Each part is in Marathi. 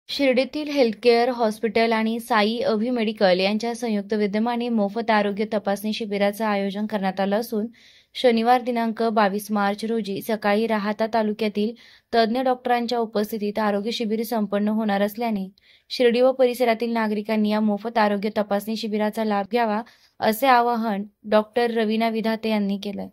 शिर्डीतील हेल्थकेअर हॉस्पिटल आणि साई अभि मेडिकल यांच्या संयुक्त विद्यमाने मोफत आरोग्य तपासणी शिबिराचं आयोजन करण्यात आलं असून शनिवार दिनांक 22 मार्च रोजी सकाळी राहाता तालुक्यातील तज्ज्ञ डॉक्टरांच्या उपस्थितीत आरोग्य शिबिर संपन्न होणार असल्याने शिर्डी व परिसरातील नागरिकांनी या मोफत आरोग्य तपासणी शिबिराचा लाभ घ्यावा असे आवाहन डॉक्टर रवीना विधाते यांनी केलं।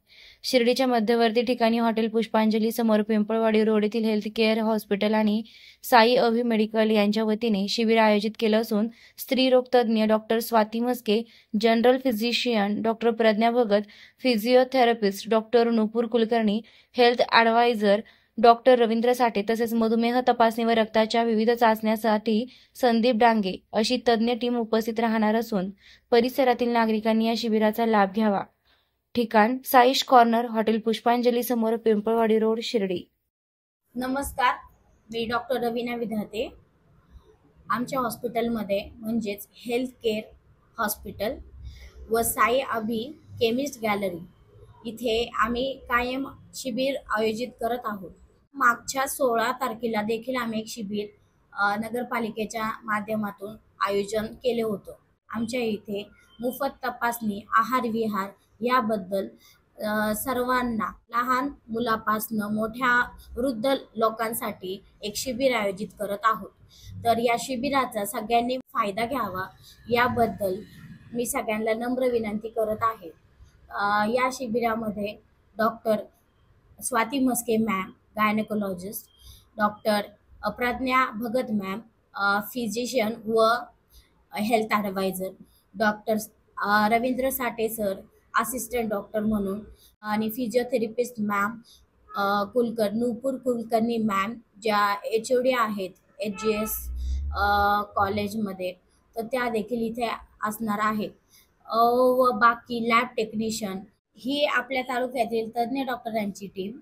शिर्डीच्या मध्यवर्ती ठिकाणी हॉटेल पुष्पांजली समोर पिंपळवाडी रोड येथील हेल्थकेअर हॉस्पिटल आणि साई अभि मेडिकल यांच्या वतीने शिबिर आयोजित केलं असून स्त्रीरोग तज्ज्ञ doctor Swati Maske, general physician doctor Pragya Bhagat, physiotherapist doctor Nupur Kulkarni, health adviser doctor Ravindra Sathe तसेच मधुमेह तपासणी व रक्ताच्या विविध चाचण्यासाठी संदीप डांगे अशी तज्ज्ञ टीम उपस्थित राहणार असून परिसरातील नागरिकांनी या शिबिराचा लाभ घ्यावा। ठिकाण साईश कॉर्नर, हॉटेल पुष्पांजली समोर, पिंपळवाडी रोड, शिर्डी। नमस्कार, मी डॉक्टर रवीना विधाते। आमच्या हॉस्पिटलमध्ये म्हणजेच हेल्थ केअर हॉस्पिटल व साई अभि केमिस्ट गॅलरी इथे आम्ही कायम शिबिर आयोजित करत आहोत। मागच्या 16 तारखेला देखील आम्ही एक शिबिर नगरपालिकेच्या माध्यमातून आयोजन केले होतं। आमच्या इथे मोफत तपासणी, आहार विहार याबद्दल सर्वांना लहान मुलापासून मोठ्या वृद्ध लोकांसाठी एक शिबिर आयोजित करत आहोत। तर या शिबिराचा सगळ्यांनी फायदा घ्यावा याबद्दल मी सगळ्यांना नम्र विनंती करत आहे। या शिबिरामध्ये doctor Swati Maske ma'am gynaecologist, doctor Pragya Bhagat ma'am physician व हेल्थ ॲडवायझर, डॉक्टर रवींद्र साठे सर असिस्टंट डॉक्टर म्हणून आणि फिजिओथेरपिस्ट मॅम नुपूर कुलकर्णी मॅम ज्या HOD आहेत HGS कॉलेजमध्ये, तर त्या देखील इथे असणार आहे व बाकी लॅब टेक्निशियन ही आपल्या तालुक्यातील तज्ज्ञ डॉक्टरांची टीम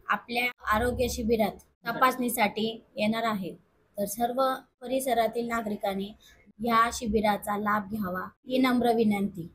आपल्या आरोग्य शिबिरात तपासणीसाठी येणार आहे। तर सर्व परिसरातील नागरिकांनी या शिबिराचा लाभ घ्यावा ही नम्र विनंती।